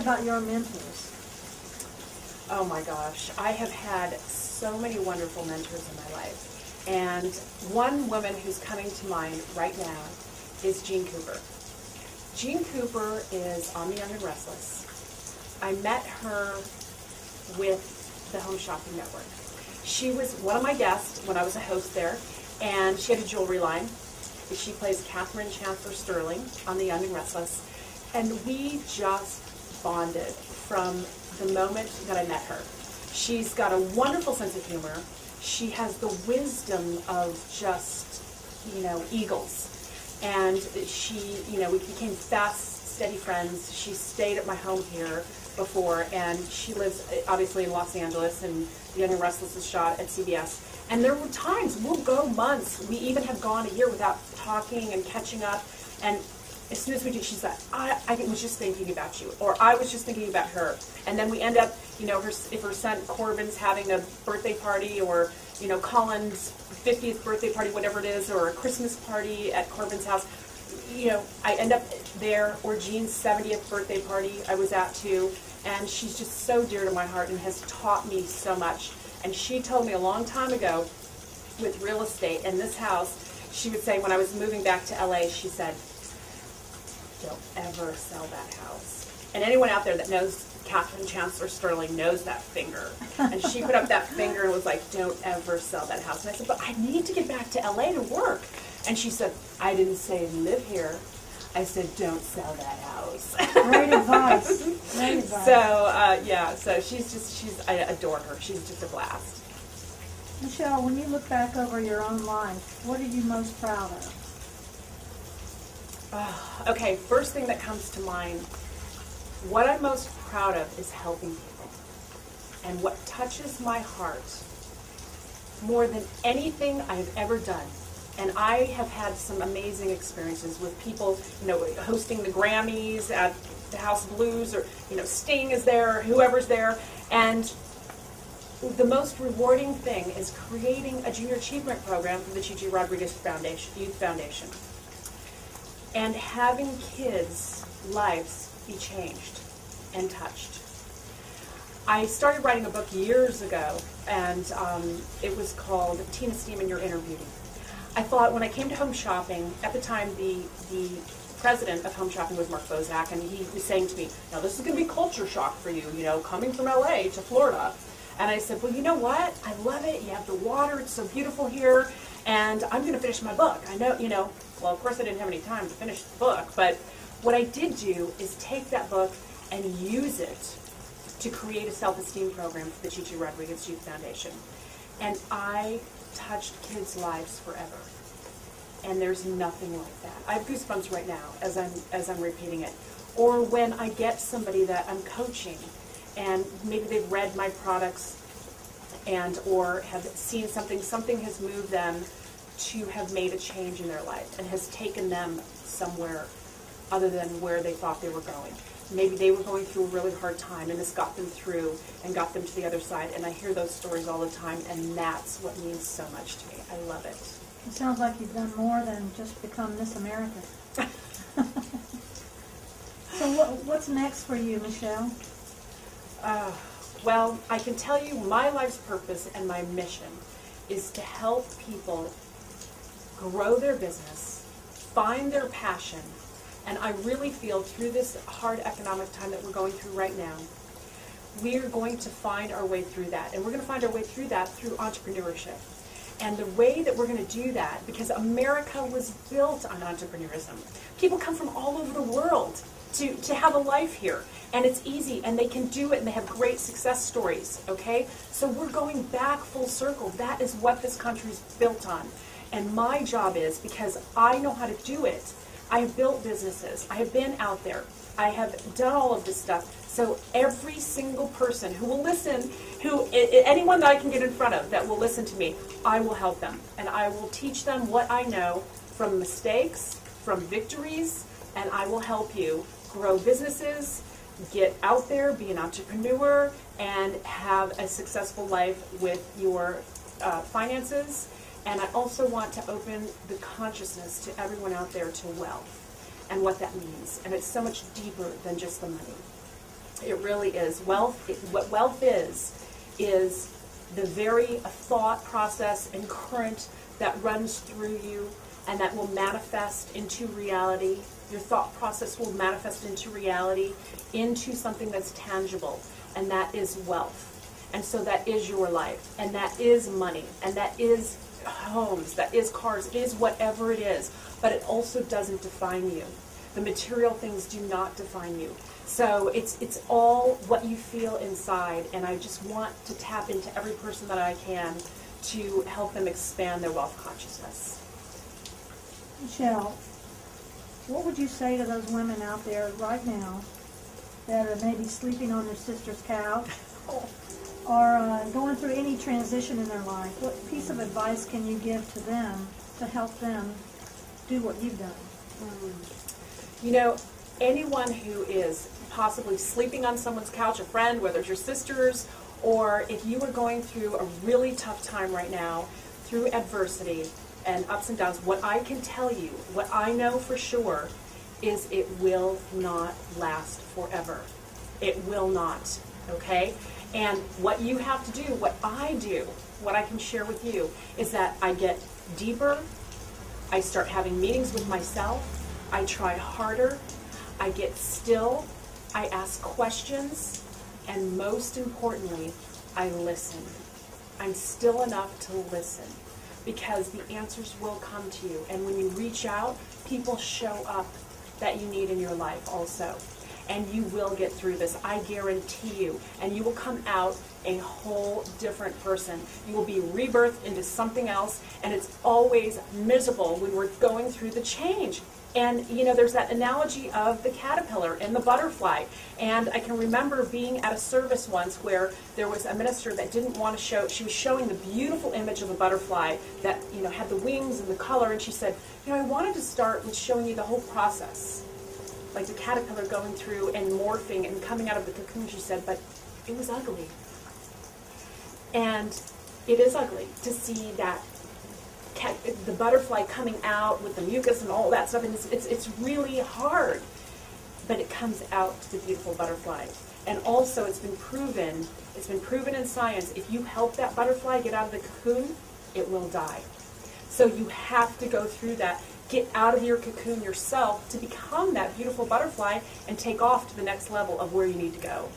about your mentors. Oh my gosh, I have had so many wonderful mentors in my life. And one woman who's coming to mind right now is Jean Cooper. Jean Cooper is on The Young and Restless. I met her with the Home Shopping Network. She was one of my guests when I was a host there, and she had a jewelry line. She plays Catherine Chancellor Sterling on The Young and Restless. And we just bonded from the moment that I met her. She's got a wonderful sense of humor. She has the wisdom of just, eagles. And she, we became fast, steady friends. She stayed at my home here before, and she lives obviously in Los Angeles, and The Young and Restless is shot at CBS. And there were times, we'll go months, we even have gone a year without talking and catching up, and as soon as we do, she said, I was just thinking about you, or I was just thinking about her. And then we end up, if her son Corbin's having a birthday party, or, Colin's 50th birthday party, whatever it is, or a Christmas party at Corbin's house, I end up there, or Jean's 70th birthday party I was at too, and she's just so dear to my heart and has taught me so much. And she told me a long time ago with real estate in this house, she would say when I was moving back to LA, she said, don't ever sell that house. And anyone out there that knows Catherine Chancellor Sterling knows that finger. And she put up that finger and was like, don't ever sell that house. And I said, but I need to get back to LA to work. And she said, I didn't say live here. I said, don't sell that house. Great advice. Great advice. So, I adore her. She's just a blast. Michelle, when you look back over your own life, what are you most proud of? Okay, first thing that comes to mind, what I'm most proud of is helping people. And what touches my heart more than anything I've ever done, and I have had some amazing experiences with people, hosting the Grammys at the House of Blues, or, Sting is there, whoever's there, and the most rewarding thing is creating a junior achievement program for the Chichi Rodriguez Youth Foundation, and having kids' lives be changed and touched. I started writing a book years ago, and it was called Teen Esteem and Your Inner Beauty. I thought when I came to Home Shopping, at the time the president of Home Shopping was Mark Bozak, and he was saying to me, now this is going to be culture shock for you, coming from LA to Florida. And I said, well, you know what? I love it. You have the water. It's so beautiful here. And I'm going to finish my book. I know, well, of course I didn't have any time to finish the book, but what I did do is take that book and use it to create a self-esteem program for the Chichi Rodriguez Youth Foundation. And I touched kids' lives forever. And there's nothing like that. I have goosebumps right now as I'm repeating it. Or when I get somebody that I'm coaching, and maybe they've read my products or have seen something has moved them to have made a change in their life and has taken them somewhere other than where they thought they were going. Maybe they were going through a really hard time, and this got them through and got them to the other side. And I hear those stories all the time, and that's what means so much to me. I love it. It sounds like you've done more than just become Miss America. So what's next for you, Michelle? Well, I can tell you my life's purpose and my mission is to help people grow their business, find their passion, and I really feel through this hard economic time that we're going through right now, we're going to find our way through that. And we're going to find our way through that through entrepreneurship. And the way that we're going to do that, because America was built on entrepreneurism. People come from all over the world to have a life here. And it's easy, and they can do it, and they have great success stories, okay? So we're going back full circle. That is what this country's built on. And my job is, because I know how to do it, I have built businesses. I have been out there. I have done all of this stuff. So every single person who will listen, anyone that I can get in front of that will listen to me, I will help them. And I will teach them what I know from mistakes, from victories, and I will help you grow businesses, get out there, be an entrepreneur, and have a successful life with your finances. And I also want to open the consciousness to everyone out there to wealth and what that means. And it's so much deeper than just the money. It really is. What wealth is the very thought process and current that runs through you and that will manifest into reality. Your thought process will manifest into reality, into something that's tangible, and that is wealth. And so that is your life, and that is money, and that is homes, that is cars, it is whatever it is, but it also doesn't define you. The material things do not define you. So it's all what you feel inside, and I just want to tap into every person that I can to help them expand their wealth consciousness. Michelle, what would you say to those women out there right now that are maybe sleeping on their sister's couch or going through any transition in their life? What piece of advice can you give to them to help them do what you've done? You know, anyone who is possibly sleeping on someone's couch, a friend, whether it's your sister's, or if you are going through a really tough time right now, through adversity and ups and downs, what I can tell you, what I know for sure, is it will not last forever. It will not, okay? And what you have to do, what I do, what I can share with you, is that I get deeper, I start having meetings with myself, I try harder, I get still, I ask questions, and most importantly, I listen. I'm still enough to listen, because the answers will come to you. And when you reach out, people show up that you need in your life also. And you will get through this, I guarantee you. And you will come out a whole different person. You will be rebirthed into something else, and it's always miserable when we're going through the change. And, you know, there's that analogy of the caterpillar and the butterfly. And I can remember being at a service once where there was a minister that didn't want to show, she was showing the beautiful image of a butterfly that, you know, had the wings and the color. And she said, you know, I wanted to start with showing you the whole process, like the caterpillar going through and morphing and coming out of the cocoon, she said, but it was ugly. And it is ugly to see that the butterfly coming out with the mucus and all that stuff, and it's really hard, but it comes out to the beautiful butterfly. And also it's been proven in science, if you help that butterfly get out of the cocoon, it will die. So you have to go through that, get out of your cocoon yourself to become that beautiful butterfly and take off to the next level of where you need to go.